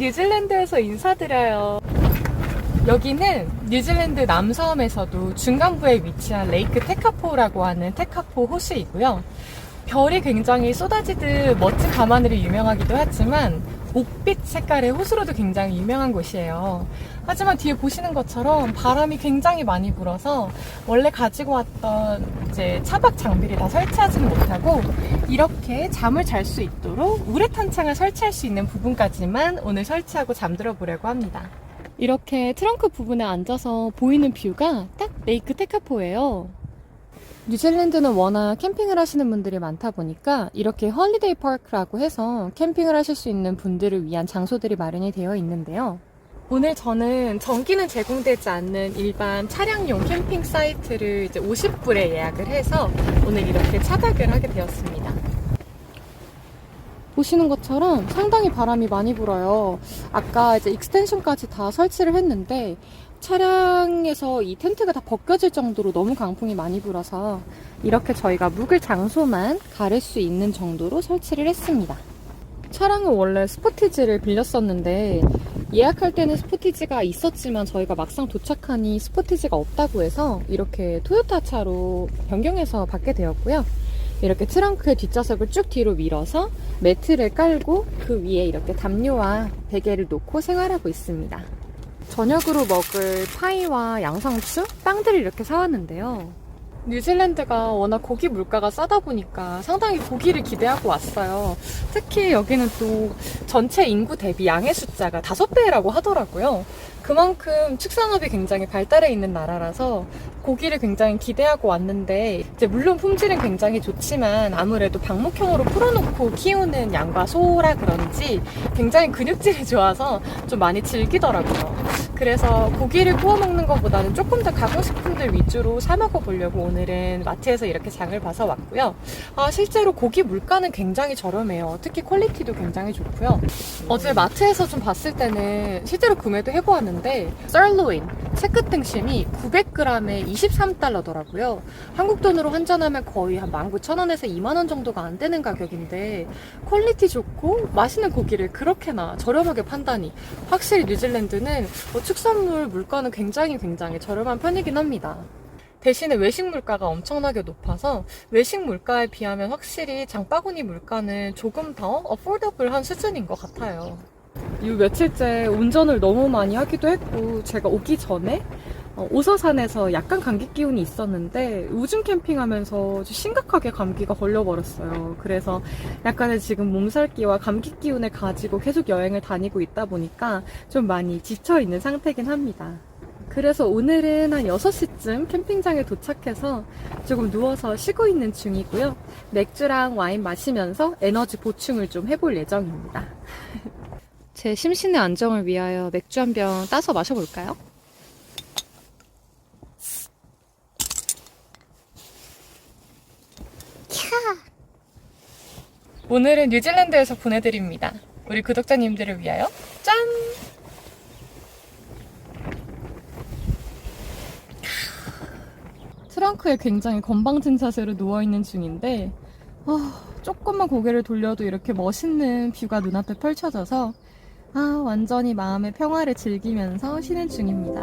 뉴질랜드에서 인사드려요. 여기는 뉴질랜드 남섬에서도 중간부에 위치한 레이크 테카포라고 하는 테카포 호수이고요. 별이 굉장히 쏟아지듯 멋진 밤하늘이 유명하기도 하지만 옥빛 색깔의 호수로도 굉장히 유명한 곳이에요. 하지만 뒤에 보시는 것처럼 바람이 굉장히 많이 불어서 원래 가지고 왔던 이제 차박 장비를 다 설치하지는 못하고 이렇게 잠을 잘 수 있도록 우레탄 창을 설치할 수 있는 부분까지만 오늘 설치하고 잠들어 보려고 합니다. 이렇게 트렁크 부분에 앉아서 보이는 뷰가 딱 레이크 테카포예요. 뉴질랜드는 워낙 캠핑을 하시는 분들이 많다 보니까 이렇게 홀리데이 파크라고 해서 캠핑을 하실 수 있는 분들을 위한 장소들이 마련이 되어 있는데요. 오늘 저는 전기는 제공되지 않는 일반 차량용 캠핑 사이트를 이제 50불에 예약을 해서 오늘 이렇게 차박을 하게 되었습니다. 보시는 것처럼 상당히 바람이 많이 불어요. 아까 이제 익스텐션까지 다 설치를 했는데 차량에서 이 텐트가 다 벗겨질 정도로 너무 강풍이 많이 불어서 이렇게 저희가 묵을 장소만 가릴 수 있는 정도로 설치를 했습니다. 차량은 원래 스포티지를 빌렸었는데 예약할 때는 스포티지가 있었지만 저희가 막상 도착하니 스포티지가 없다고 해서 이렇게 토요타 차로 변경해서 받게 되었고요. 이렇게 트렁크의 뒷좌석을 쭉 뒤로 밀어서 매트를 깔고 그 위에 이렇게 담요와 베개를 놓고 생활하고 있습니다. 저녁으로 먹을 파이와 양상추, 빵들을 이렇게 사왔는데요. 뉴질랜드가 워낙 고기 물가가 싸다 보니까 상당히 고기를 기대하고 왔어요. 특히 여기는 또 전체 인구 대비 양의 숫자가 5배라고 하더라고요. 그만큼 축산업이 굉장히 발달해 있는 나라라서 고기를 굉장히 기대하고 왔는데 이제 물론 품질은 굉장히 좋지만 아무래도 방목형으로 풀어놓고 키우는 양과 소라 그런지 굉장히 근육질이 좋아서 좀 많이 질기더라고요. 그래서 고기를 구워 먹는 것보다는 조금 더 가공식품들 위주로 사 먹어보려고 오늘은 마트에서 이렇게 장을 봐서 왔고요. 실제로 고기 물가는 굉장히 저렴해요. 특히 퀄리티도 굉장히 좋고요. 어제 마트에서 좀 봤을 때는 실제로 구매도 해보았는데 썰로인, 채끝 등심이 900g에 23달러더라고요. 한국 돈으로 환전하면 거의 한 19,000원에서 2만원 정도가 안 되는 가격인데 퀄리티 좋고 맛있는 고기를 그렇게나 저렴하게 판다니 확실히 뉴질랜드는 축산물 물가는 굉장히 저렴한 편이긴 합니다. 대신에 외식 물가가 엄청나게 높아서 외식 물가에 비하면 확실히 장바구니 물가는 조금 더 어포더블한 수준인 것 같아요. 이 며칠째 운전을 너무 많이 하기도 했고 제가 오기 전에 오서산에서 약간 감기 기운이 있었는데 우중 캠핑하면서 심각하게 감기가 걸려버렸어요. 그래서 약간의 지금 몸살기와 감기 기운을 가지고 계속 여행을 다니고 있다 보니까 좀 많이 지쳐있는 상태긴 합니다. 그래서 오늘은 한 6시쯤 캠핑장에 도착해서 조금 누워서 쉬고 있는 중이고요. 맥주랑 와인 마시면서 에너지 보충을 좀 해볼 예정입니다. 제 심신의 안정을 위하여 맥주 한 병 따서 마셔볼까요? 오늘은 뉴질랜드에서 보내드립니다. 우리 구독자님들을 위하여 짠! 트렁크에 굉장히 건방진 자세로 누워있는 중인데 조금만 고개를 돌려도 이렇게 멋있는 뷰가 눈앞에 펼쳐져서 완전히 마음의 평화를 즐기면서 쉬는 중입니다.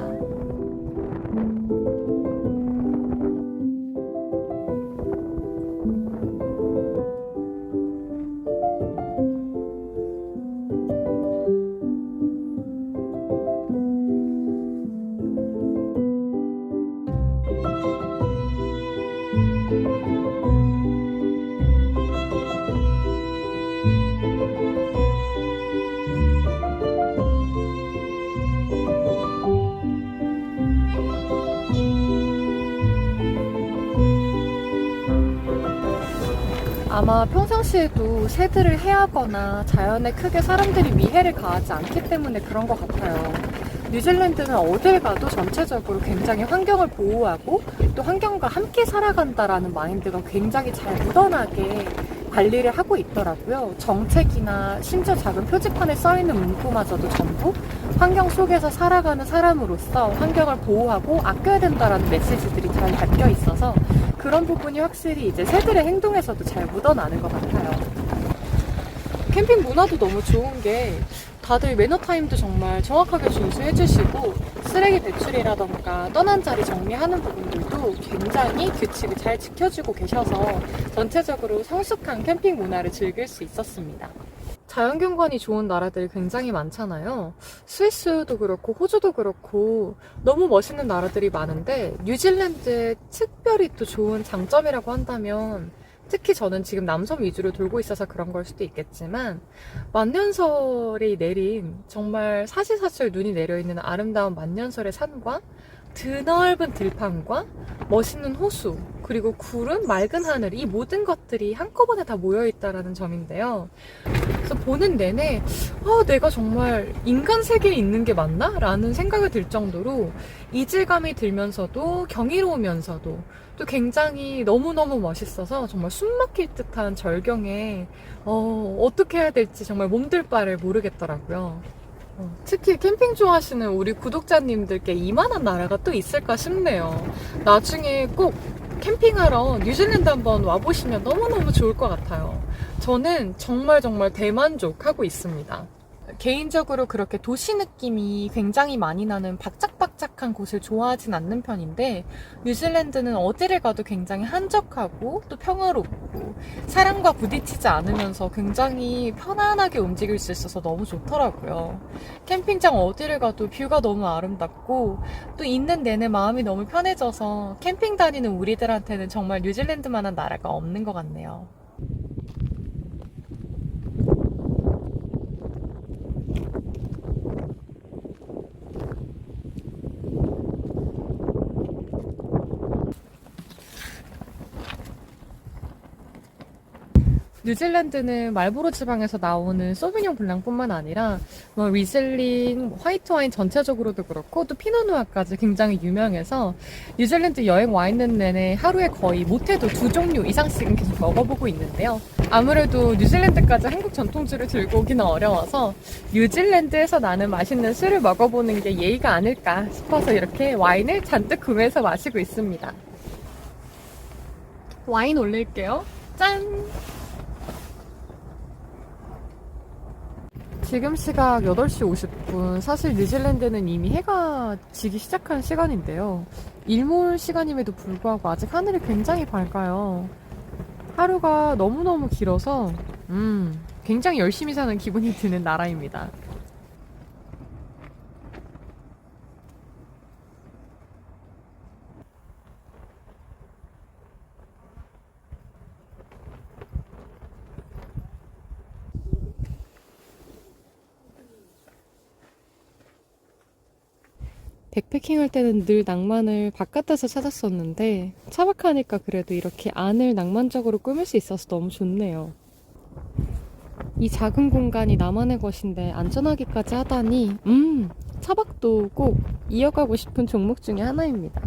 아마 평상시에도 새들을 해하거나 자연에 크게 사람들이 위해를 가하지 않기 때문에 그런 것 같아요. 뉴질랜드는 어딜 가도 전체적으로 굉장히 환경을 보호하고 또 환경과 함께 살아간다라는 마인드가 굉장히 잘 묻어나게 관리를 하고 있더라고요. 정책이나 심지어 작은 표지판에 써있는 문구마저도 전부 환경 속에서 살아가는 사람으로서 환경을 보호하고 아껴야 된다라는 메시지들이 잘 담겨 있어서 그런 부분이 확실히 이제 새들의 행동에서도 잘 묻어나는 것 같아요. 캠핑 문화도 너무 좋은 게 다들 매너 타임도 정말 정확하게 준수해 주시고 쓰레기 배출이라던가 떠난 자리 정리하는 부분들도 굉장히 규칙을 잘 지켜주고 계셔서 전체적으로 성숙한 캠핑 문화를 즐길 수 있었습니다. 자연경관이 좋은 나라들이 굉장히 많잖아요. 스위스도 그렇고 호주도 그렇고 너무 멋있는 나라들이 많은데 뉴질랜드의 특별히 또 좋은 장점이라고 한다면 특히 저는 지금 남섬 위주로 돌고 있어서 그런 걸 수도 있겠지만 만년설이 내린 정말 사시사철 눈이 내려있는 아름다운 만년설의 산과 드넓은 들판과 멋있는 호수 그리고 구름, 맑은 하늘 이 모든 것들이 한꺼번에 다 모여있다는 점인데요. 그래서 보는 내내 내가 정말 인간 세계에 있는 게 맞나? 라는 생각이 들 정도로 이질감이 들면서도 경이로우면서도 또 굉장히 너무너무 멋있어서 정말 숨막힐 듯한 절경에 어떻게 해야 될지 정말 몸둘 바를 모르겠더라고요. 특히 캠핑 좋아하시는 우리 구독자님들께 이만한 나라가 또 있을까 싶네요. 나중에 꼭 캠핑하러 뉴질랜드 한번 와보시면 너무너무 좋을 것 같아요. 저는 정말 대만족하고 있습니다. 개인적으로 그렇게 도시 느낌이 굉장히 많이 나는 박짝박짝한 곳을 좋아하진 않는 편인데 뉴질랜드는 어디를 가도 굉장히 한적하고 또 평화롭고 사람과 부딪히지 않으면서 굉장히 편안하게 움직일 수 있어서 너무 좋더라고요. 캠핑장 어디를 가도 뷰가 너무 아름답고 또 있는 내내 마음이 너무 편해져서 캠핑 다니는 우리들한테는 정말 뉴질랜드만한 나라가 없는 것 같네요. 뉴질랜드는 말보로 지방에서 나오는 소비뇽 블랑뿐만 아니라 리슬링, 화이트 와인 전체적으로도 그렇고 또 피노누아까지 굉장히 유명해서 뉴질랜드 여행 와 있는 내내 하루에 거의 못해도 2종류 이상씩은 계속 먹어보고 있는데요. 아무래도 뉴질랜드까지 한국 전통주를 들고 오기는 어려워서 뉴질랜드에서 나는 맛있는 술을 먹어보는 게 예의가 아닐까 싶어서 이렇게 와인을 잔뜩 구매해서 마시고 있습니다. 와인 올릴게요. 짠! 지금 시각 8시 50분. 사실 뉴질랜드는 이미 해가 지기 시작한 시간인데요. 일몰 시간임에도 불구하고 아직 하늘이 굉장히 밝아요. 하루가 너무너무 길어서 굉장히 열심히 사는 기분이 드는 나라입니다. 백패킹 할 때는 늘 낭만을 바깥에서 찾았었는데 차박하니까 그래도 이렇게 안을 낭만적으로 꾸밀 수 있어서 너무 좋네요. 이 작은 공간이 나만의 것인데 안전하기까지 하다니 차박도 꼭 이어가고 싶은 종목 중에 하나입니다.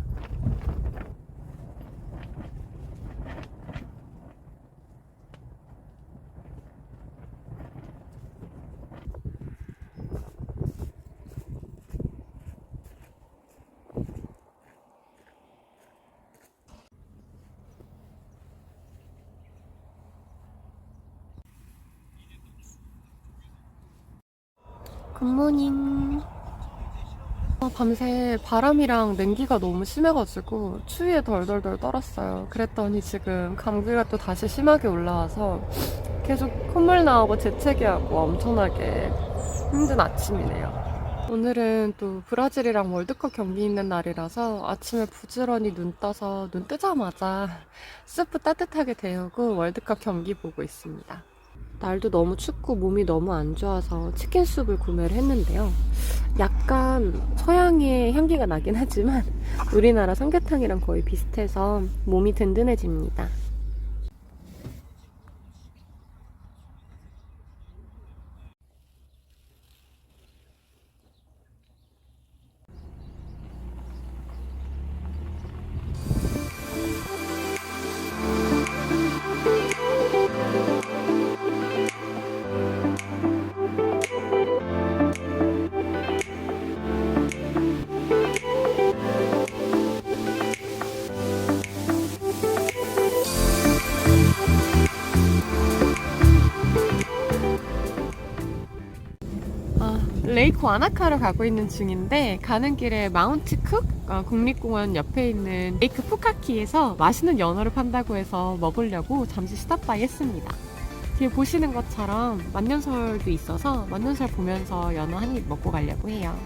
굿모닝. 밤새 바람이랑 냉기가 너무 심해가지고 추위에 덜덜덜 떨었어요. 그랬더니 지금 감기가 또 다시 심하게 올라와서 계속 콧물 나오고 재채기하고 엄청나게 힘든 아침이네요. 오늘은 또 브라질이랑 월드컵 경기 있는 날이라서 아침에 부지런히 눈 떠서 눈 뜨자마자 스프 따뜻하게 데우고 월드컵 경기 보고 있습니다. 날도 너무 춥고 몸이 너무 안 좋아서 치킨 수프를 구매를 했는데요. 약간 서양의 향기가 나긴 하지만 우리나라 삼계탕이랑 거의 비슷해서 몸이 든든해집니다. 레이코 아나카를 가고 있는 중인데 가는 길에 마운트 쿡 국립공원 옆에 있는 레이크 푸카키에서 맛있는 연어를 판다고 해서 먹으려고 잠시 스탑바이 했습니다. 뒤에 보시는 것처럼 만년설도 있어서 만년설 보면서 연어 한 입 먹고 가려고 해요.